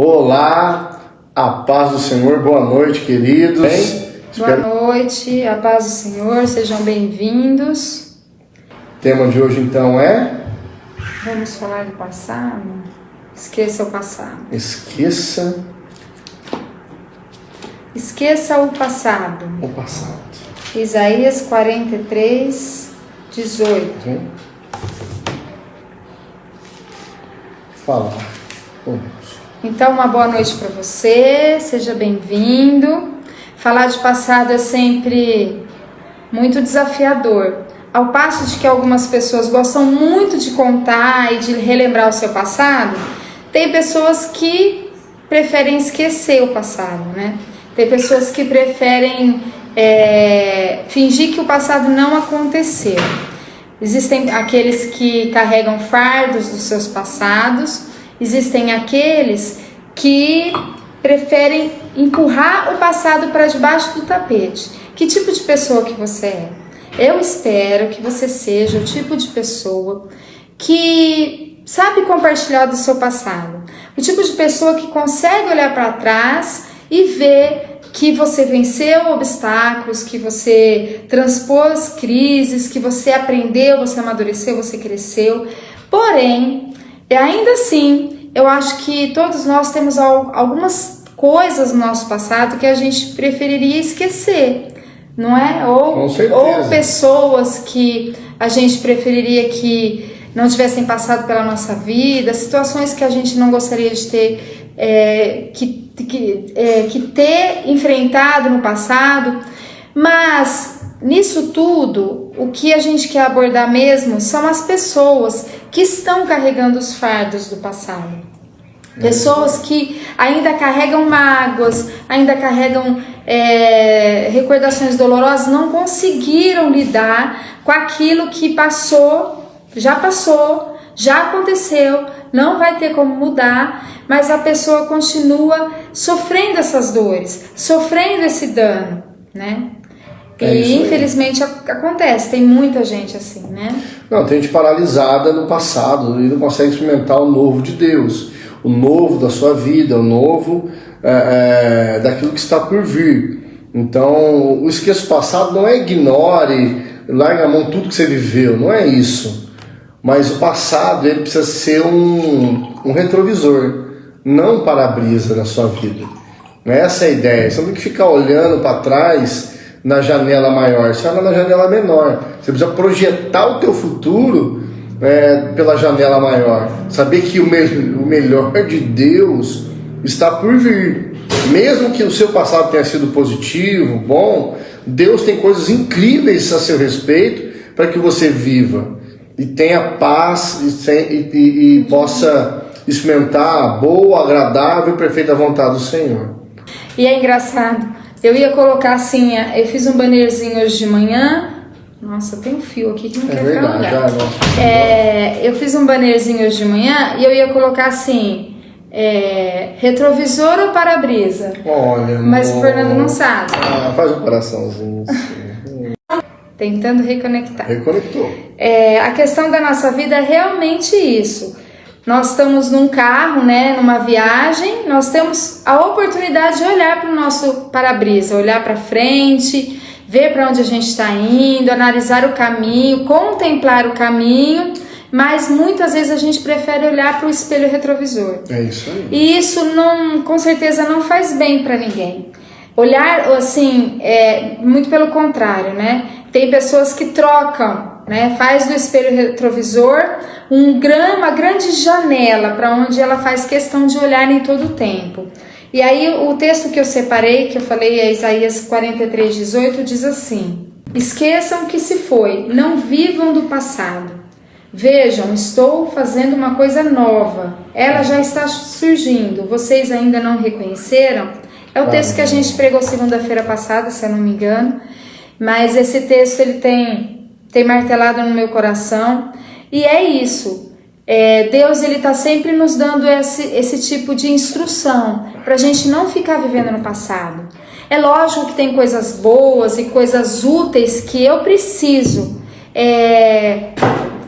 Olá, a paz do Senhor, boa noite, queridos. Boa noite, a paz do Senhor, sejam bem-vindos. O tema de hoje então é... Vamos falar do passado? Esqueça o passado. Esqueça o passado. o passado. Isaías 43, 18. Fala. Então, uma boa noite para você, seja bem-vindo. Falar de passado é sempre muito desafiador. Ao passo de que algumas pessoas gostam muito de contar e de relembrar o seu passado, tem pessoas que preferem esquecer o passado, né? Tem pessoas que preferem fingir que o passado não aconteceu. Existem aqueles que carregam fardos dos seus passados, existem aqueles que preferem empurrar o passado para debaixo do tapete. Que tipo de pessoa que você é? Eu espero que você seja o tipo de pessoa que sabe compartilhar do seu passado. O tipo de pessoa que consegue olhar para trás e ver que você venceu obstáculos, que você transpôs crises, que você aprendeu, você amadureceu, você cresceu. Porém, ainda assim, eu acho que todos nós temos algumas coisas no nosso passado que a gente preferiria esquecer, não é? Ou pessoas que a gente preferiria que não tivessem passado pela nossa vida, situações que a gente não gostaria de ter, que ter enfrentado no passado. Mas nisso tudo, o que a gente quer abordar mesmo são as pessoas que estão carregando os fardos do passado. Pessoas que ainda carregam mágoas, ainda carregam recordações dolorosas, não conseguiram lidar com aquilo que passou, já aconteceu, não vai ter como mudar, mas a pessoa continua sofrendo essas dores, sofrendo esse dano, né? E infelizmente acontece, tem muita gente assim, né? Não, tem gente paralisada no passado e não consegue experimentar o novo de Deus, o novo da sua vida, o novo daquilo que está por vir. Então, o esqueça o passado não é ignore, larga a mão tudo que você viveu, não é isso. Mas o passado ele precisa ser um retrovisor, não um para-brisa na sua vida. Essa é a ideia. Você não tem que ficar olhando para trás na janela maior, você olha na janela menor. Você precisa projetar o teu futuro pela janela maior. Saber que o melhor de Deus está por vir. Mesmo que o seu passado tenha sido positivo, bom, Deus tem coisas incríveis a seu respeito para que você viva e tenha paz e possa experimentar a boa, agradável e perfeita vontade do Senhor. E é engraçado, eu ia colocar assim, eu fiz um bannerzinho hoje de manhã. Nossa, tem um fio aqui que não quer carregar. Eu fiz um bannerzinho hoje de manhã e eu ia colocar assim, retrovisor ou para-brisa? Olha, mas o Fernando não sabe. Faz um coraçãozinho. Tentando reconectar. Reconectou. A questão da nossa vida é realmente isso. Nós estamos num carro, né, numa viagem, nós temos a oportunidade de olhar para o nosso para-brisa, olhar para frente, ver para onde a gente está indo, analisar o caminho, contemplar o caminho, mas muitas vezes a gente prefere olhar para o espelho retrovisor. É isso aí. E isso com certeza não faz bem para ninguém. Olhar assim, muito pelo contrário, né? Tem pessoas que trocam, né? Faz do espelho retrovisor uma grande janela para onde ela faz questão de olhar em todo o tempo. E aí o texto que eu separei, que eu falei, é Isaías 43, 18, diz assim: esqueçam o que se foi, não vivam do passado. Vejam, estou fazendo uma coisa nova, ela já está surgindo, vocês ainda não reconheceram? É o texto que a gente pregou segunda-feira passada, se eu não me engano, mas esse texto ele tem martelado no meu coração, e é isso. Deus ele está sempre nos dando esse tipo de instrução para a gente não ficar vivendo no passado. É lógico que tem coisas boas e coisas úteis que eu preciso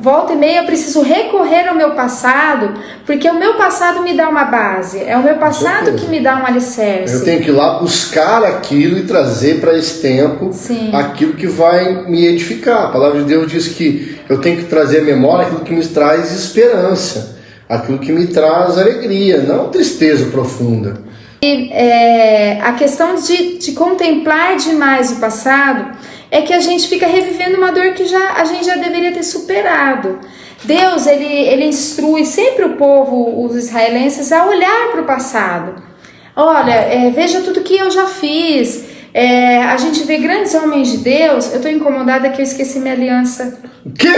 volta e meia eu preciso recorrer ao meu passado, porque o meu passado me dá uma base, é o meu passado que me dá um alicerce. Eu tenho que ir lá buscar aquilo e trazer para esse tempo aquilo que vai me edificar. A palavra de Deus diz que eu tenho que trazer à memória aquilo que me traz esperança, aquilo que me traz alegria, não tristeza profunda. E a questão de contemplar demais o passado é que a gente fica revivendo uma dor que a gente já deveria ter superado. Deus, ele instrui sempre o povo, os israelenses, a olhar para o passado. Olha, veja tudo que eu já fiz. A gente vê grandes homens de Deus. Eu estou incomodada que eu esqueci minha aliança. O quê?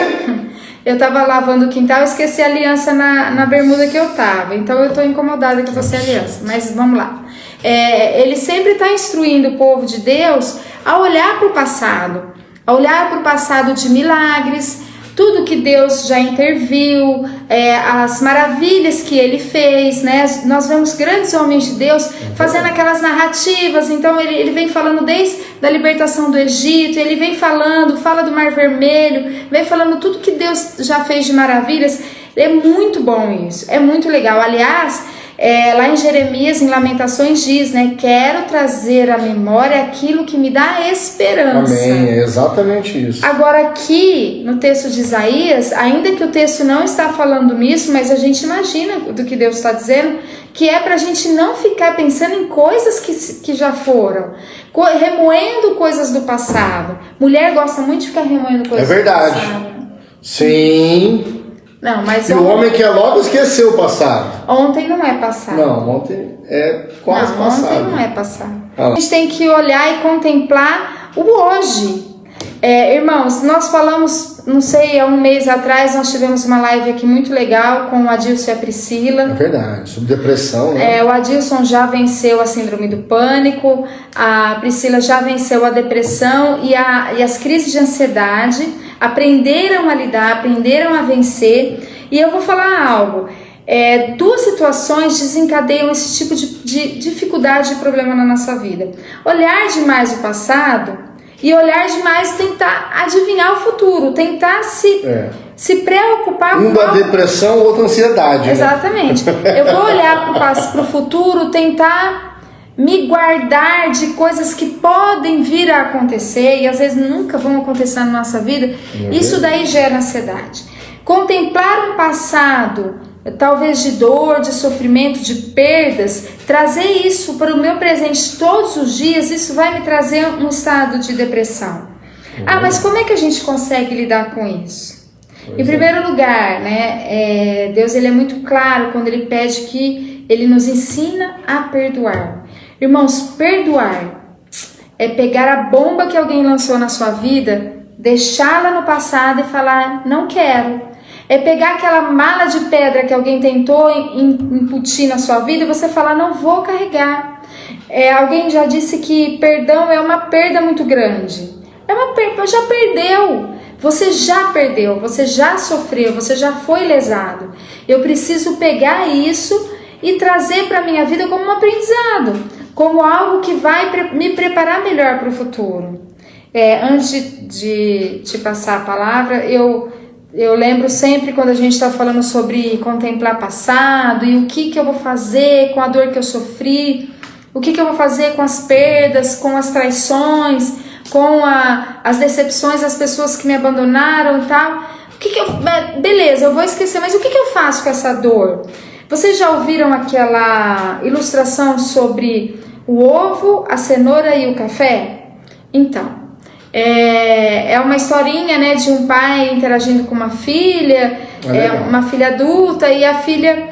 Eu estava lavando o quintal, eu esqueci a aliança na bermuda que eu estava. Então eu estou incomodada que você aliança. Mas vamos lá. Ele sempre está instruindo o povo de Deus a olhar para o passado. A olhar para o passado de milagres, tudo que Deus já interviu, as maravilhas que Ele fez, né? Nós vemos grandes homens de Deus fazendo aquelas narrativas. Então ele vem falando desde a libertação do Egito, ele vem fala do Mar Vermelho, vem falando tudo que Deus já fez de maravilhas. É muito bom isso, é muito legal. Aliás, lá em Jeremias, em Lamentações, diz, né? Quero trazer à memória aquilo que me dá esperança. Amém, é exatamente isso. Agora aqui, no texto de Isaías, ainda que o texto não está falando nisso, mas a gente imagina do que Deus está dizendo, que é para a gente não ficar pensando em coisas que já foram, remoendo coisas do passado. Mulher gosta muito de ficar remoendo coisas do passado. É verdade. Sim. Não, mas e o homem quer logo esquecer o passado. Ontem não é passado. Não, ontem é quase passado. Ontem não é passado. A gente tem que olhar e contemplar o hoje. Irmãos, nós falamos, não sei, há um mês atrás nós tivemos uma live aqui muito legal com o Adilson e a Priscila. É verdade, sobre depressão, né? O Adilson já venceu a síndrome do pânico, a Priscila já venceu a depressão e as crises de ansiedade. Aprenderam a lidar, aprenderam a vencer. E eu vou falar algo. Duas situações desencadeiam esse tipo de dificuldade e problema na nossa vida. Olhar demais o passado e olhar demais tentar adivinhar o futuro, tentar se preocupar com da depressão, outra ansiedade. Exatamente. Né? Eu vou olhar para o futuro, tentar me guardar de coisas que podem vir a acontecer e às vezes nunca vão acontecer na nossa vida. Isso daí gera ansiedade. Contemplar um passado, talvez de dor, de sofrimento, de perdas, trazer isso para o meu presente todos os dias, isso vai me trazer um estado de depressão. Mas como é que a gente consegue lidar com isso? Em primeiro lugar, né, Deus ele é muito claro quando Ele pede que Ele nos ensina a perdoar. Irmãos, perdoar é pegar a bomba que alguém lançou na sua vida, deixá-la no passado e falar, não quero. É pegar aquela mala de pedra que alguém tentou incutir na sua vida e você falar, não vou carregar. Alguém já disse que perdão é uma perda muito grande. Já perdeu. Você já perdeu, você já sofreu, você já foi lesado. Eu preciso pegar isso e trazer para a minha vida como um aprendizado, como algo que vai me preparar melhor para o futuro. Antes de te passar a palavra, eu lembro sempre quando a gente está falando sobre contemplar passado e o que eu vou fazer com a dor que eu sofri, o que eu vou fazer com as perdas, com as traições, com as decepções das pessoas que me abandonaram e tal. Beleza, eu vou esquecer, mas o que eu faço com essa dor? Vocês já ouviram aquela ilustração sobre o ovo, a cenoura e o café? Então, é uma historinha, né, de um pai interagindo com uma filha, uma filha adulta, e a filha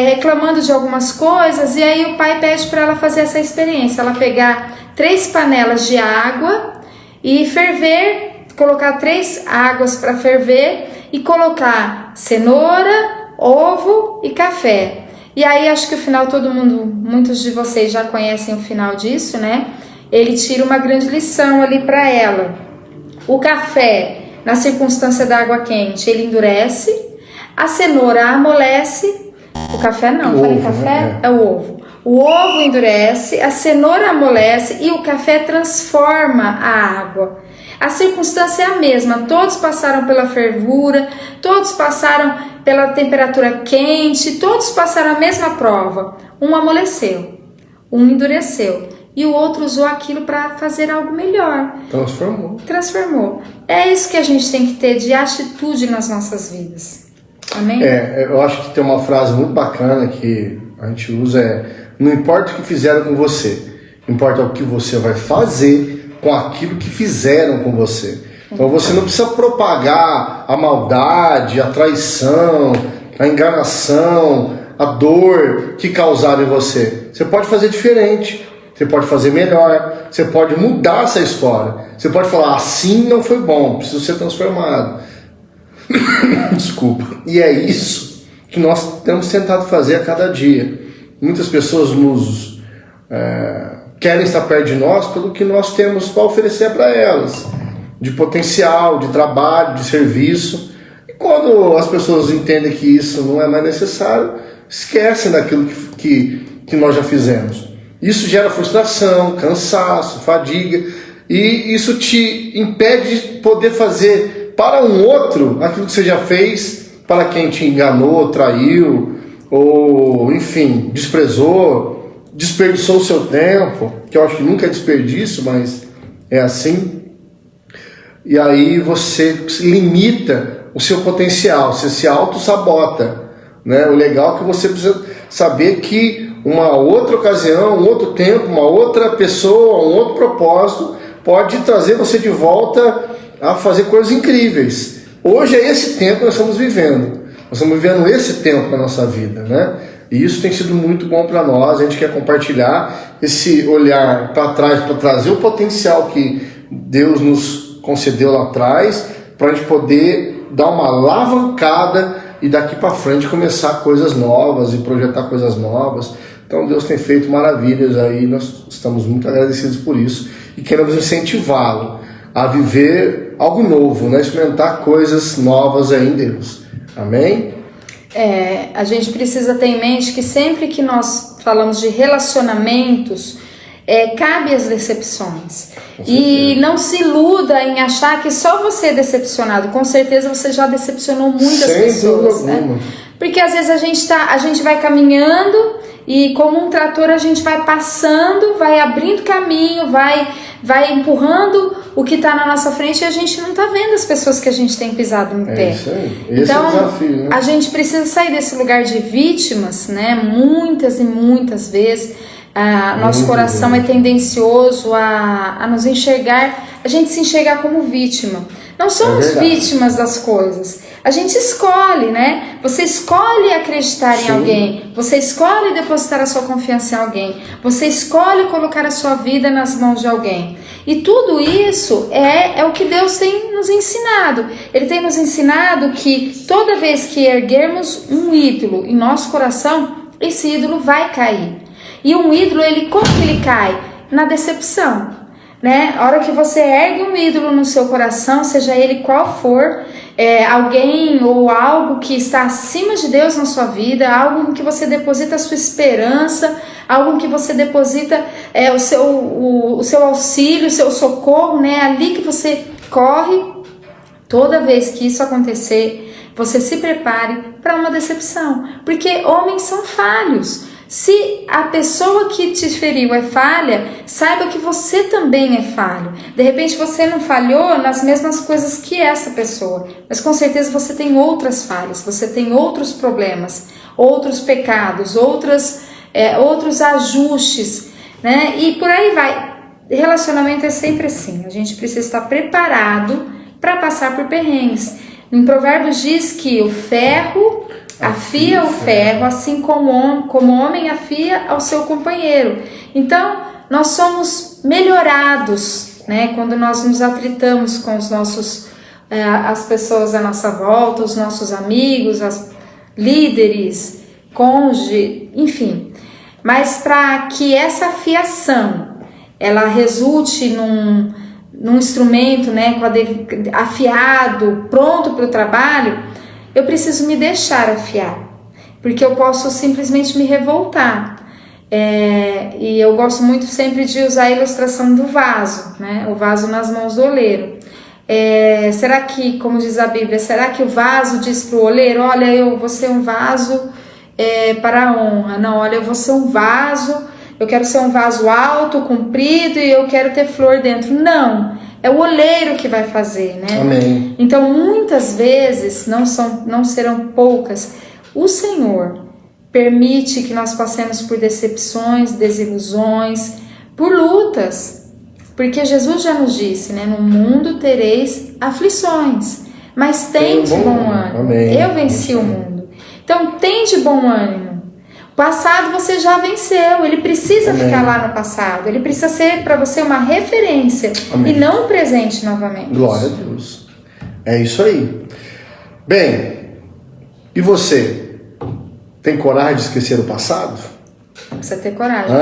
reclamando de algumas coisas, e aí o pai pede para ela fazer essa experiência, ela pegar 3 panelas de água e ferver, colocar 3 águas para ferver e colocar cenoura, ovo e café. E aí acho que o final muitos de vocês já conhecem o final disso, né? Ele tira uma grande lição ali para ela. O café, na circunstância da água quente, ele endurece, a cenoura amolece, o café não, falei café? Né? É o ovo. O ovo endurece, a cenoura amolece e o café transforma a água. A circunstância é a mesma, todos passaram pela fervura, todos passaram pela temperatura quente, todos passaram a mesma prova. Um amoleceu, um endureceu e o outro usou aquilo para fazer algo melhor. Transformou. É isso que a gente tem que ter de atitude nas nossas vidas. Amém? Eu acho que tem uma frase muito bacana que a gente usa, não importa o que fizeram com você, importa o que você vai fazer com aquilo que fizeram com você. Então você não precisa propagar a maldade, a traição, a enganação, a dor que causaram em você. Você pode fazer diferente, você pode fazer melhor, você pode mudar essa história. Você pode falar, assim não foi bom, preciso ser transformado. Desculpa. E é isso que nós temos tentado fazer a cada dia. Muitas pessoas querem estar perto de nós pelo que nós temos para oferecer para elas, de potencial, de trabalho, de serviço. E quando as pessoas entendem que isso não é mais necessário, esquecem daquilo que nós já fizemos. Isso gera frustração, cansaço, fadiga, e isso te impede de poder fazer para um outro aquilo que você já fez para quem te enganou, traiu, ou enfim, desprezou, desperdiçou o seu tempo, que eu acho que nunca é desperdício, mas é assim. E aí você limita o seu potencial, você se auto-sabota, né? O legal é que você precisa saber que uma outra ocasião, um outro tempo, uma outra pessoa, um outro propósito pode trazer você de volta a fazer coisas incríveis. Hoje é esse tempo que nós estamos vivendo. Nós estamos vivendo esse tempo na nossa vida, né? E isso tem sido muito bom para nós. A gente quer compartilhar esse olhar para trás, para trazer o potencial que Deus nos concedeu lá atrás, para a gente poder dar uma alavancada e daqui para frente começar coisas novas e projetar coisas novas. Então Deus tem feito maravilhas aí, nós estamos muito agradecidos por isso e queremos incentivá-lo a viver algo novo, né? Experimentar coisas novas aí em Deus. Amém? A gente precisa ter em mente que sempre que nós falamos de relacionamentos, cabe as decepções. E não se iluda em achar que só você é decepcionado. Com certeza você já decepcionou muitas pessoas, né? Porque às vezes a gente vai caminhando e como um trator a gente vai passando, vai abrindo caminho, vai empurrando o que está na nossa frente e a gente não está vendo as pessoas que a gente tem pisado no pé. Isso aí. Esse é o desafio, né? A gente precisa sair desse lugar de vítimas, né? Muitas e muitas vezes nosso coração é tendencioso a nos enxergar, a gente se enxergar como vítima. Não somos vítimas das coisas. A gente escolhe, né? Você escolhe acreditar em alguém. Você escolhe depositar a sua confiança em alguém. Você escolhe colocar a sua vida nas mãos de alguém. E tudo isso é o que Deus tem nos ensinado. Ele tem nos ensinado que toda vez que erguermos um ídolo em nosso coração, esse ídolo vai cair. E um ídolo, como que ele cai? Na decepção. Né? A hora que você ergue um ídolo no seu coração, seja ele qual for, alguém ou algo que está acima de Deus na sua vida, algo em que você deposita a sua esperança, algo em que você deposita o seu auxílio, o seu socorro, né? Ali que você corre. Toda vez que isso acontecer, você se prepare para uma decepção, porque homens são falhos. Se a pessoa que te feriu é falha, saiba que você também é falho. De repente você não falhou nas mesmas coisas que essa pessoa, mas com certeza você tem outras falhas, você tem outros problemas, outros pecados, outros ajustes, né? E por aí vai. Relacionamento é sempre assim, a gente precisa estar preparado para passar por perrengues. Em Provérbios diz que o ferro afia o ferro, assim como o homem afia ao seu companheiro. Então, nós somos melhorados, né? Quando nós nos atritamos com as pessoas à nossa volta, os nossos amigos, as líderes, cônjuge, enfim. Mas para que essa afiação, ela resulte num instrumento, né, afiado, pronto para o trabalho, eu preciso me deixar afiar, porque eu posso simplesmente me revoltar. E eu gosto muito sempre de usar a ilustração do vaso, né? O vaso nas mãos do oleiro. Será que, como diz a Bíblia, será que o vaso diz para o oleiro, olha, eu vou ser um vaso para a honra? Não, olha, eu vou ser um vaso, eu quero ser um vaso alto, comprido e eu quero ter flor dentro. Não, é o oleiro que vai fazer, né? Amém. Então, muitas vezes, não serão poucas, o Senhor permite que nós passemos por decepções, desilusões, por lutas. Porque Jesus já nos disse, né? No mundo tereis aflições, mas tem de bom ânimo. Amém. Eu venci o mundo. Então, tem de bom ânimo. O passado você já venceu. Ele precisa ficar lá no passado. Ele precisa ser para você uma referência. Amém. E não um presente novamente. Glória a Deus. É isso aí. Bem, e você? Tem coragem de esquecer o passado? Precisa ter coragem.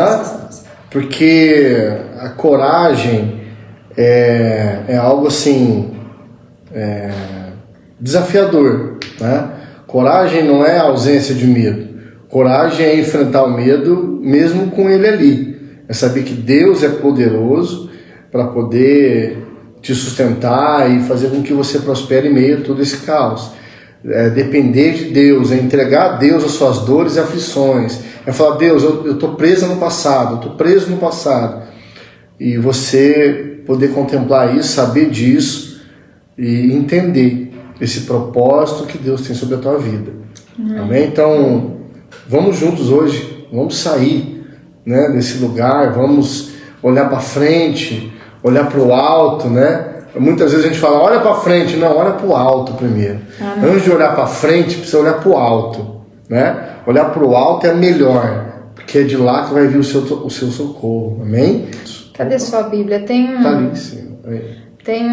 Porque a coragem é algo assim desafiador, né? Coragem não é a ausência de medo. Coragem é enfrentar o medo mesmo com ele ali. É saber que Deus é poderoso para poder te sustentar e fazer com que você prospere em meio a todo esse caos. É depender de Deus, é entregar a Deus as suas dores e aflições. É falar, Deus, eu estou presa no passado, eu estou preso no passado. E você poder contemplar isso, saber disso e entender esse propósito que Deus tem sobre a tua vida. Amém? Então, vamos juntos hoje, vamos sair, né, desse lugar, vamos olhar para frente, olhar para o alto, né? Muitas vezes a gente fala, olha para frente. Não, olha para o alto primeiro. Antes de olhar para frente, precisa olhar para o alto, né? Olhar para o alto é melhor, porque é de lá que vai vir o seu socorro. Amém? Cadê sua Bíblia? Tá ali, sim. Tem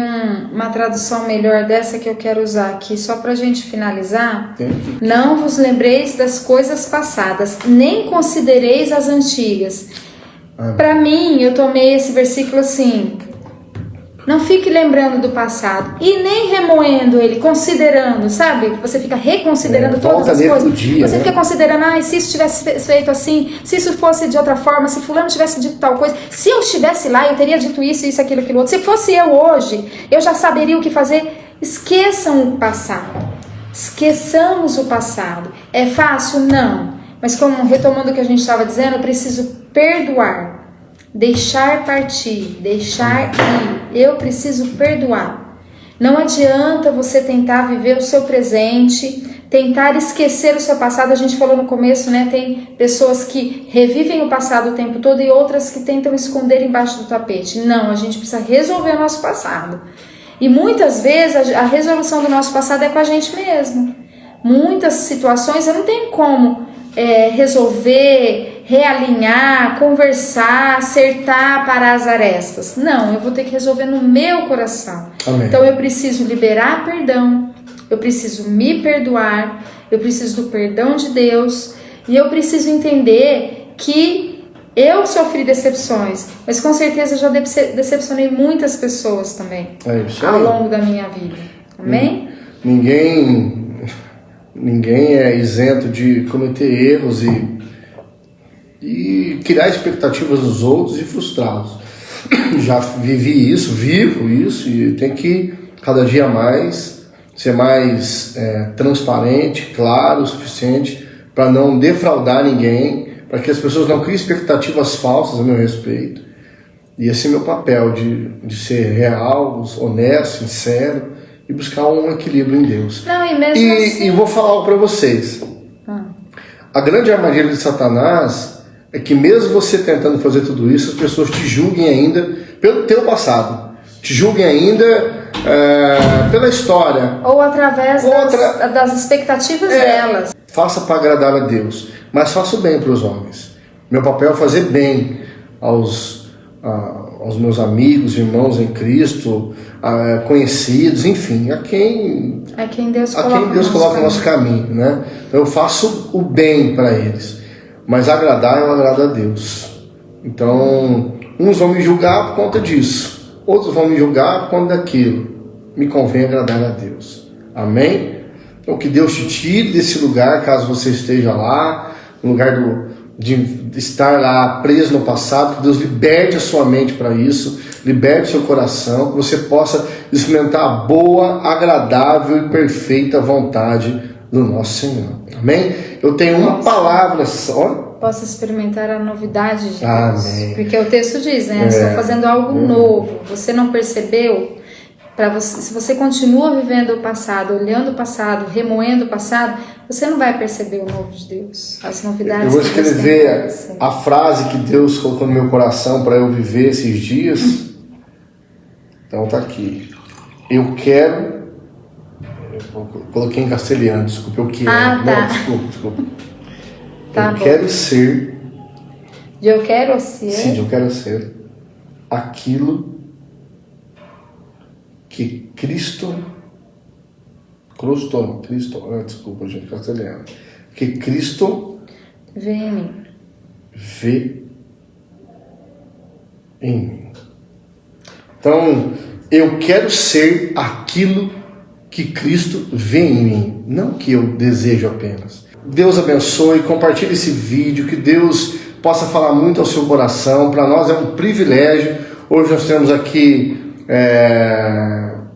uma tradução melhor dessa que eu quero usar aqui, só para a gente finalizar. Não vos lembreis das coisas passadas, nem considereis as antigas. Para mim, eu tomei esse versículo assim... Não fique lembrando do passado e nem remoendo ele, considerando, sabe? Você fica reconsiderando todas as coisas. Você fica considerando, se isso tivesse feito assim, se isso fosse de outra forma, se fulano tivesse dito tal coisa, se eu estivesse lá, eu teria dito isso, aquilo, aquilo outro. Se fosse eu hoje, eu já saberia o que fazer. Esqueçam o passado. Esqueçamos o passado. É fácil? Não. Mas como retomando o que a gente estava dizendo, eu preciso perdoar. Deixar partir, deixar ir. Eu preciso perdoar. Não adianta você tentar viver o seu presente, tentar esquecer o seu passado. A gente falou no começo, né? Tem pessoas que revivem o passado o tempo todo e outras que tentam esconder embaixo do tapete. Não, a gente precisa resolver o nosso passado. E muitas vezes a resolução do nosso passado é com a gente mesmo. Muitas situações eu não tenho como resolver, realinhar, conversar, acertar para as arestas. Não, eu vou ter que resolver no meu coração. Amém. Então eu preciso liberar perdão, eu preciso me perdoar, eu preciso do perdão de Deus e eu preciso entender que eu sofri decepções, mas com certeza já decepcionei muitas pessoas também ao longo da minha vida. Amém? Ninguém é isento de cometer erros e criar expectativas dos outros e frustrá-los. Já vivi isso, vivo isso e tem que cada dia mais ser mais transparente, claro o suficiente para não defraudar ninguém, para que as pessoas não criem expectativas falsas a meu respeito. E esse é meu papel de ser real, honesto, sincero e buscar um equilíbrio em Deus. Não, e mesmo assim... E vou falar algo para vocês. A grande armadilha de Satanás é que mesmo você tentando fazer tudo isso, as pessoas te julguem ainda pelo teu passado. Te julguem ainda pela história. Ou através das expectativas delas. Faça para agradar a Deus, mas faça o bem para os homens. Meu papel é fazer bem aos meus amigos, irmãos em Cristo, conhecidos, enfim, a quem Deus coloca no nosso caminho, né? Então eu faço o bem para eles, mas agradar eu agrado a Deus. Então uns vão me julgar por conta disso, outros vão me julgar por conta daquilo. Me convém agradar a Deus. Amém? Então que Deus te tire desse lugar, caso você esteja lá, no lugar de estar lá preso no passado, que Deus liberte a sua mente para isso, liberte o seu coração, que você possa experimentar a boa, agradável e perfeita vontade do nosso Senhor. Amém? Eu tenho uma palavra só. Possa experimentar a novidade de Deus. Amém. Porque o texto diz, né? Estou fazendo algo novo. Você não percebeu? Se você continua vivendo o passado, olhando o passado, remoendo o passado, você não vai perceber o novo de Deus. As novidades. Eu vou escrever a frase que Deus colocou no meu coração para eu viver esses dias. Então tá aqui. Eu quero. Eu coloquei em castelhano, desculpa. Eu quero. Ah, tá. Não, desculpa. Tá eu bom. quero ser. Eu quero ser. Sim, eu quero ser aquilo que Cristo, desculpa, gente, castelhano. Que Cristo vê em mim. Vê em mim. Então, eu quero ser aquilo que Cristo vê em mim, não que eu desejo apenas. Deus abençoe, compartilhe esse vídeo, que Deus possa falar muito ao seu coração. Para nós é um privilégio. Hoje nós temos aqui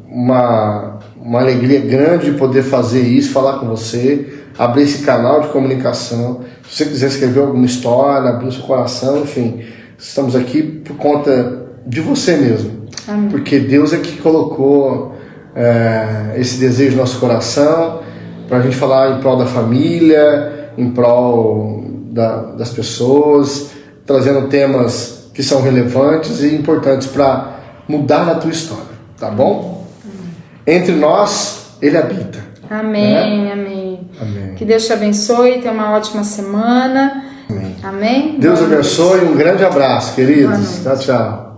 uma alegria grande de poder fazer isso, falar com você, abrir esse canal de comunicação. Se você quiser escrever alguma história, abrir o seu coração, enfim, estamos aqui por conta de você mesmo. Amém. Porque Deus é que colocou esse desejo no nosso coração, para a gente falar em prol da família, em prol das pessoas, trazendo temas que são relevantes e importantes para mudar a tua história, tá bom? Entre nós, Ele habita. Amém, né? amém. Amém. Que Deus te abençoe, tenha uma ótima semana. Amém. Amém? Deus Boa noite. abençoe, um grande abraço, queridos. Boa noite. Tchau, tchau.